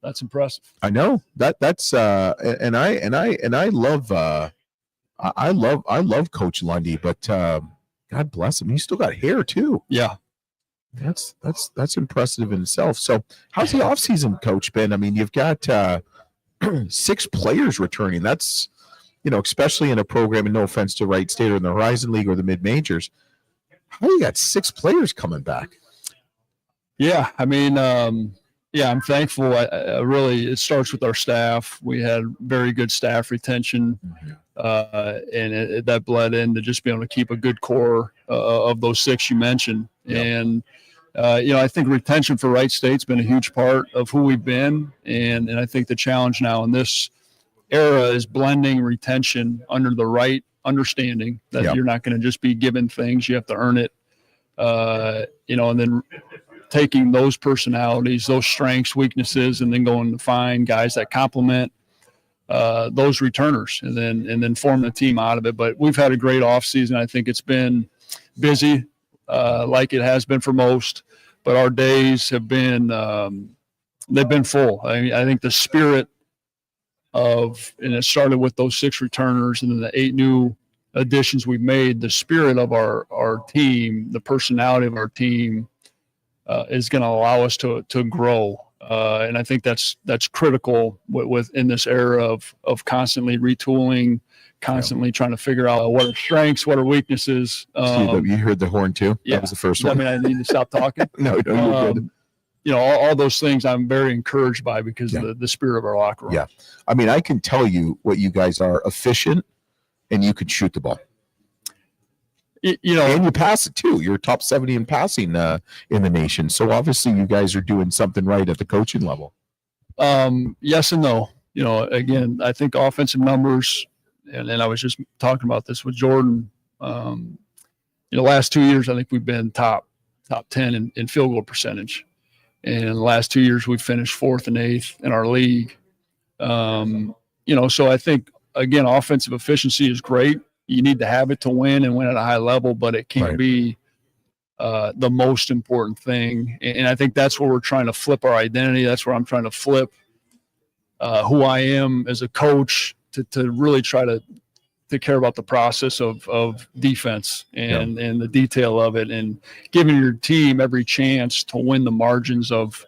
that's impressive.
I know that's and I love I love Coach Lundy, but God bless him, he's still got hair too.
Yeah,
that's impressive in itself. So how's the offseason, Coach, been? I mean, you've got 6 players returning. That's especially in a program, and no offense to Wright State or in the Horizon League or the mid majors. How you got 6 players coming back?
Yeah. I mean, I'm thankful. I really, it starts with our staff. We had very good staff retention, and that bled into just being able to keep a good core of those 6 you mentioned.
Yeah.
And I think retention for Wright State's been a huge part of who we've been, and I think the challenge now in this era is blending retention under the right understanding that you're not going to just be given things, you have to earn it, and then taking those personalities, those strengths, weaknesses, and then going to find guys that complement those returners, and then form a team out of it. But we've had a great offseason. I think it's been busy, like it has been for most, but our days have been they've been full. I think the spirit and it started with those 6 returners and then the 8 new additions we've made. The spirit of our team, the personality of our team, is going to allow us to grow, and I think that's critical in this era of constantly retooling, constantly trying to figure out what are strengths, what are weaknesses.
Steve, you heard the horn too.
Yeah,
that was the first one.
I mean, I need to stop talking.
No, you're good.
All those things I'm very encouraged by because of the spirit of our locker room.
Yeah, I mean, I can tell you what you guys are: efficient, and you can shoot the ball. And you pass it too. You're top 70 in passing in the nation. So obviously you guys are doing something right at the coaching level.
Yes and no. Again, I think offensive numbers, and I was just talking about this with Jordan. Last 2 years, I think we've been top 10 in field goal percentage. And in the last 2 years, we've finished 4th and 8th in our league. So I think, again, offensive efficiency is great. You need to have it to win and win at a high level, but it can't be the most important thing. And I think that's where we're trying to flip our identity. That's where I'm trying to flip who I am as a coach to really try to care about the process of defense and the detail of it, and giving your team every chance to win the margins of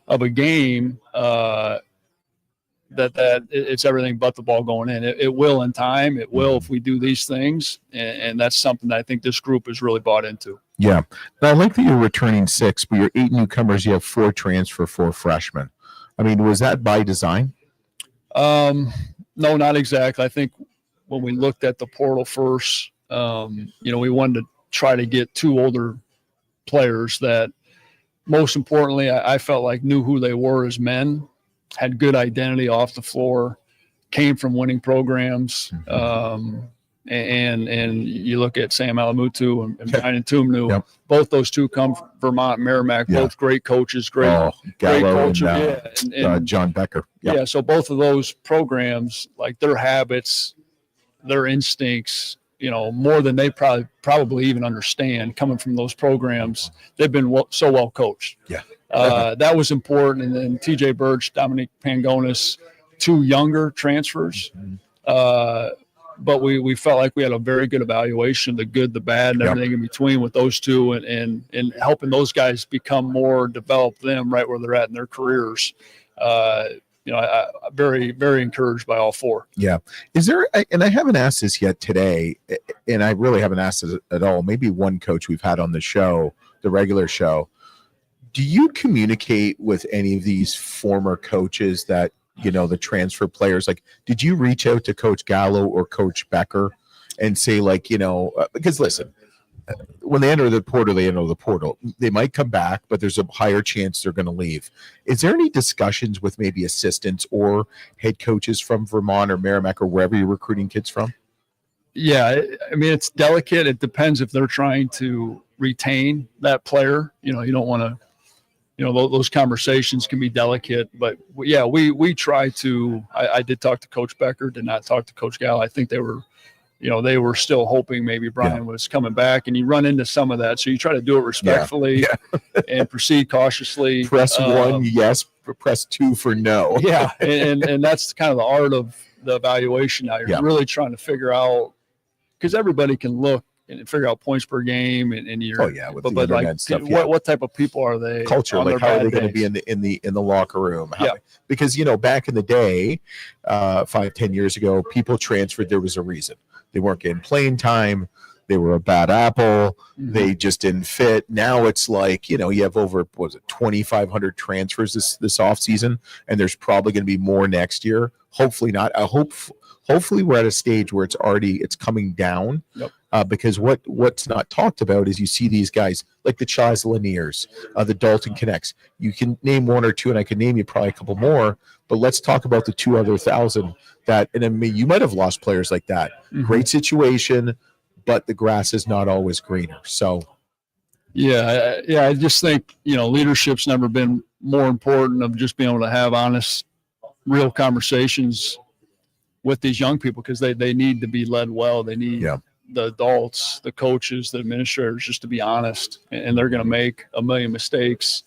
a game. That it's everything but the ball going in. It will in time. It will if we do these things, and that's something that I think this group has really bought into.
Yeah, I like that you're returning 6, but you're 8 newcomers. You have 4 transfer, 4 freshmen. I mean, was that by design?
No, not exactly. I think when we looked at the portal first, we wanted to try to get 2 older players that, most importantly, I felt like knew who they were as men, had good identity off the floor, came from winning programs. And you look at Sam Alamutu and Brian Tumnu, both those 2 come from Vermont, Merrimack, both great coaches, great culture.
And John Becker.
Yeah. So both of those programs, like their habits, their instincts, more than they probably even understand coming from those programs. They've been so well coached.
Yeah.
That was important. And then TJ Birch, Dominic Pangonis, 2 younger transfers. But we felt like we had a very good evaluation, the good, the bad, and everything in between with those 2, and helping those guys become more, develop them right where they're at in their careers. I'm very, very encouraged by all 4.
Yeah. Is there, and I haven't asked this yet today, and I really haven't asked it at all, maybe one coach we've had on the show, the regular show. Do you communicate with any of these former coaches that, the transfer players? Like, did you reach out to Coach Gallo or Coach Becker and say, like, because listen, when they enter the portal, they might come back, but there's a higher chance they're going to leave. Is there any discussions with maybe assistants or head coaches from Vermont or Merrimack or wherever you're recruiting kids from?
Yeah. I mean, it's delicate. It depends if they're trying to retain that player. You don't want to, those conversations can be delicate, but yeah, we try to. I did talk to Coach Becker, did not talk to Coach Gallo. I think they were still hoping maybe Brian was coming back, and you run into some of that. So you try to do it respectfully and proceed cautiously.
Press 1, yes. Press 2 for no.
Yeah, and that's kind of the art of the evaluation now. You're really trying to figure out, because everybody can look and figure out points per game, and you're but like stuff, what type of people are they?
Culture, like how are they going to be in the locker room? Because back in the day, 5-10 years ago, people transferred. There was a reason. They weren't getting playing time. They were a bad apple. They just didn't fit. Now it's like, you have over 2,500 transfers this offseason, and there's probably going to be more next year. Hopefully not. Hopefully we're at a stage where it's coming down. Because what's not talked about is you see these guys like the Chaz Laniers, the Dalton Connects. You can name 1 or 2, and I can name you probably a couple more. But let's talk about the 2 other 1,000 that, and I mean, you might have lost players like that. Great situation, but the grass is not always greener. So,
I just think leadership's never been more important, of just being able to have honest, real conversations with these young people, because they need to be led well. They need the adults, the coaches, the administrators, just to be honest, and they're going to make a million mistakes,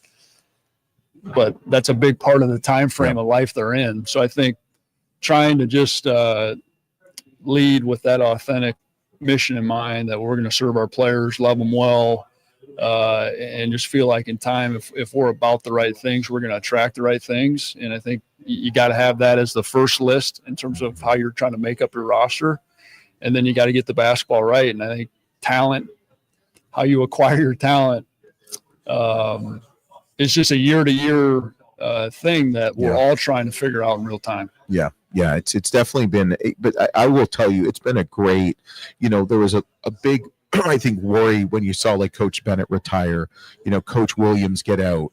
but that's a big part of the time frame of life they're in. So I think trying to just lead with that authentic mission in mind, that we're going to serve our players, love them well, and just feel like in time, if we're about the right things, we're going to attract the right things. And I think you got to have that as the first list in terms of how you're trying to make up your roster. And then you got to get the basketball right. And I think talent, how you acquire your talent, is just a year-to-year thing that we're all trying to figure out in real time.
Yeah, it's definitely been. But I will tell you, it's been a great. There was a big, I think, worry when you saw like Coach Bennett retire. Coach Williams get out.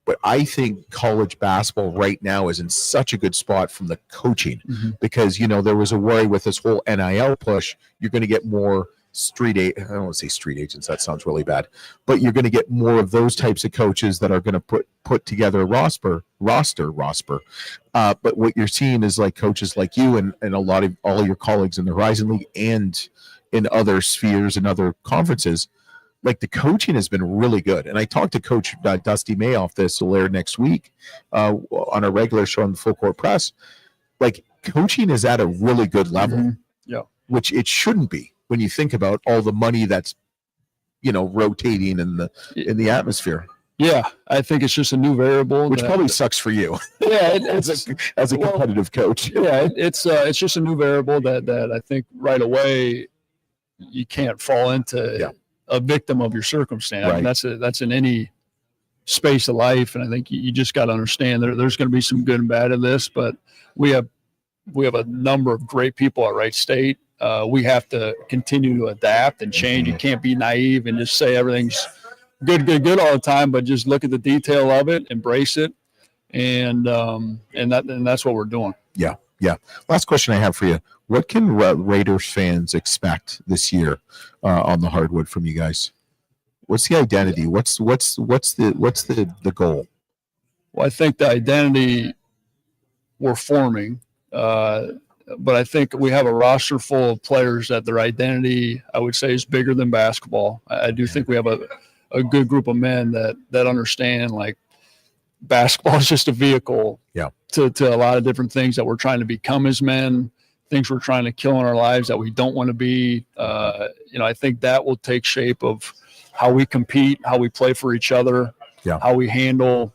But I think college basketball right now is in such a good spot from the coaching, because, there was a worry with this whole NIL push. You're going to get more I don't want to say street agents. That sounds really bad. But you're going to get more of those types of coaches that are going to put together a roster. But what you're seeing is like coaches like you and a lot of all your colleagues in the Horizon League and in other spheres and other conferences. Like the coaching has been really good. And I talked to Coach Dusty Mayoff, this will air next week on a regular show on the Full Court Press. Like coaching is at a really good level, which it shouldn't be when you think about all the money that's, rotating in the atmosphere.
Yeah, I think it's just a new variable,
which probably sucks for you.
Yeah,
as a competitive coach.
Yeah, it's just a new variable that I think right away you can't fall into a victim of your circumstance.
Right.
I mean, that's in any space of life, and I think you just got to understand there's going to be some good and bad in this. But we have a number of great people at Wright State. We have to continue to adapt and change. You can't be naive and just say everything's good all the time, but just look at the detail of it, embrace it, and that's what we're doing.
Yeah. Last question I have for you: what can Raiders fans expect this year on the hardwood from you guys? What's the identity? What's the goal?
Well, I think the identity we're forming. But I think we have a roster full of players that their identity, I would say, is bigger than basketball. I do think we have a good group of men that understand, like, basketball is just a vehicle to a lot of different things that we're trying to become as men, things we're trying to kill in our lives that we don't want to be. I think that will take shape of how we compete, how we play for each other, how we handle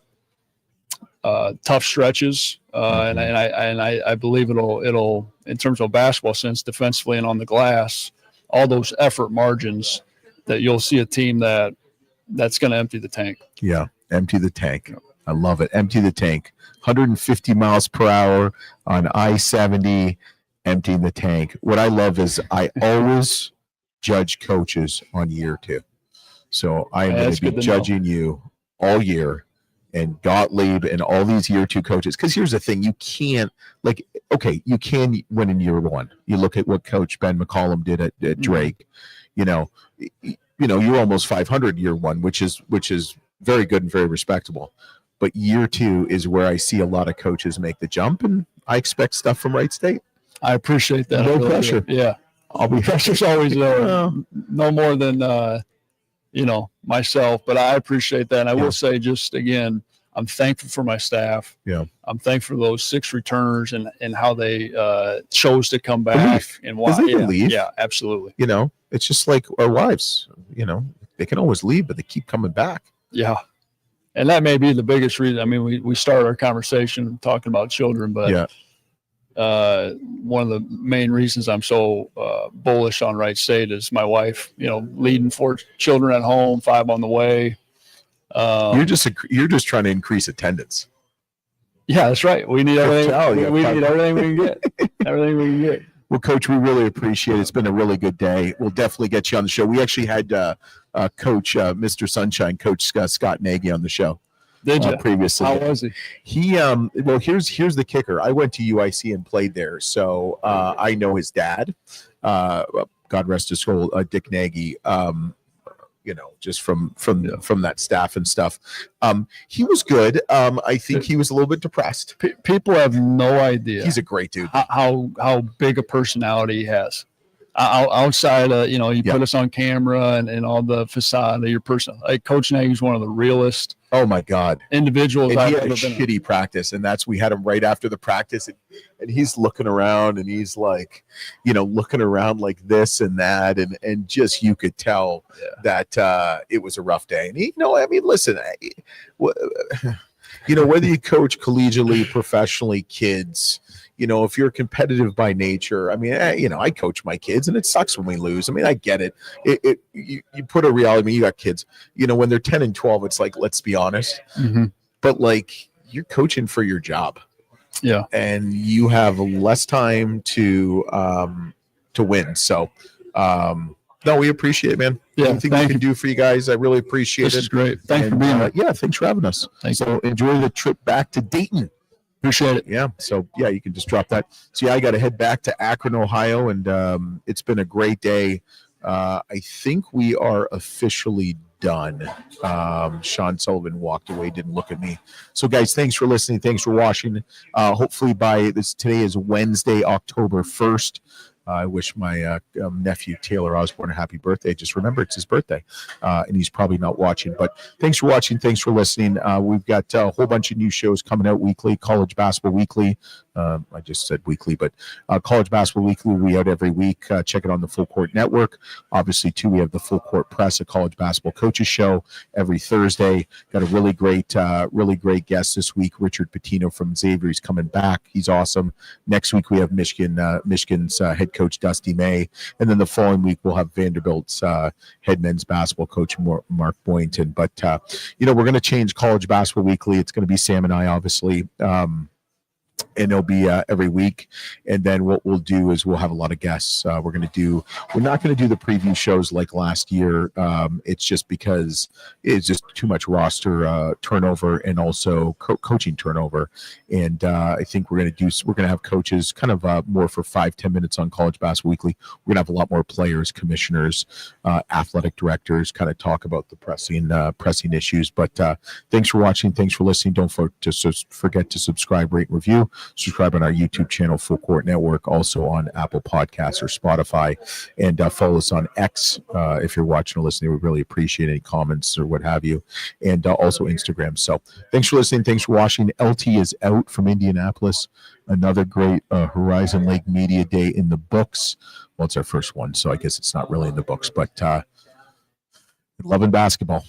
tough stretches. And I believe it'll, in terms of basketball sense, defensively and on the glass, all those effort margins that you'll see a team that's going to empty the tank.
Yeah. Empty the tank. I love it. Empty the tank. 150 miles per hour on I-70, emptying the tank. What I love is I always judge coaches on year 2. So I am going to be judging you all year, and Gottlieb and all these year 2 coaches. Because here's the thing. You can't, you can win in year 1. You look at what Coach Ben McCollum did at Drake. You're almost 500 year 1, which is very good and very respectable. But year 2 is where I see a lot of coaches make the jump, and I expect stuff from Wright State.
I appreciate that.
No pressure.
Yeah. Pressure's always there. No more than, myself, but I appreciate that. And I will say, just again, I'm thankful for my staff.
Yeah.
I'm thankful for those 6 returners and how they chose to come back and why.
They can leave.
Yeah, absolutely.
It's just like our wives, they can always leave, but they keep coming back.
Yeah. And that may be the biggest reason. I mean, we started our conversation talking about children, but one of the main reasons I'm so bullish on Wright State is my wife, leading 4 children at home, 5 on the way.
You're just trying to increase attendance.
Yeah, that's right. We need everything. We need everything we can get. Everything we can get.
Well, Coach, we really appreciate it. It's been a really good day. We'll definitely get you on the show. We actually had Coach, Mr. Sunshine, Coach Scott Nagy on the show.
Did you?
Previously.
How was he?
Here's the kicker. I went to UIC and played there, so I know his dad. God rest his soul, Dick Nagy. Just from that staff and stuff. He was good. I think he was a little bit depressed.
People have no idea.
He's a great dude.
How big a personality he has. Outside of, put us on camera and all the facade of your person. Like Coach Nagy's one of the realest.
Oh my God.
Individuals.
And he had a shitty practice, and we had him right after the practice, and he's looking around, and he's like, looking around like this and that, and just you could tell that it was a rough day. And listen, whether you coach collegially, professionally, kids. If you're competitive by nature, I coach my kids, and it sucks when we lose. I get it. You put a reality. You got kids. When they're 10 and 12, it's like, let's be honest.
Mm-hmm.
But you're coaching for your job.
Yeah,
and you have less time to win. So, no, we appreciate it, man.
Yeah,
anything we can do for you guys, I really appreciate it.
This is great. Thanks for being here.
Yeah, thanks for having us. So enjoy the trip back to Dayton.
Appreciate it.
Yeah. So, you can just drop that. So, I got to head back to Akron, Ohio, and it's been a great day. I think we are officially done. Sean Sullivan walked away, didn't look at me. So, guys, thanks for listening. Thanks for watching. Hopefully today is Wednesday, October 1st. I wish my nephew, Taylor Osborne, a happy birthday. Just remember, it's his birthday, and he's probably not watching. But thanks for watching. Thanks for listening. We've got a whole bunch of new shows coming out weekly. College Basketball Weekly. I just said weekly, but College Basketball Weekly will be out every week. Check it on the Full Court Network. Obviously, too, we have the Full Court Press, a college basketball coaches show every Thursday. Got a really great guest this week. Richard Pitino from Xavier. He's coming back. He's awesome. Next week, we have Michigan's head coach, Dusty May. And then the following week, we'll have Vanderbilt's head men's basketball coach, Mark Boynton. But, we're going to change College Basketball Weekly. It's going to be Sam and I, obviously. And it'll be every week. And then what we'll do is we'll have a lot of guests. We're not going to do the preview shows like last year. It's just because it's just too much roster turnover and also coaching turnover. And I think we're going to have coaches kind of more for 5-10 minutes on College Basketball Weekly. We're going to have a lot more players, commissioners, athletic directors kind of talk about the pressing issues. But thanks for watching. Thanks for listening. Don't forget to subscribe, rate, and review. Subscribe on our YouTube channel, Full Court Network, also on Apple Podcasts or Spotify, and follow us on X if you're watching or listening. We really appreciate any comments or what have you, and also Instagram. So thanks for listening. Thanks for watching. LT is out from Indianapolis. Another great Horizon Lake Media Day in the books. Well, it's our first one, so I guess it's not really in the books, but loving basketball.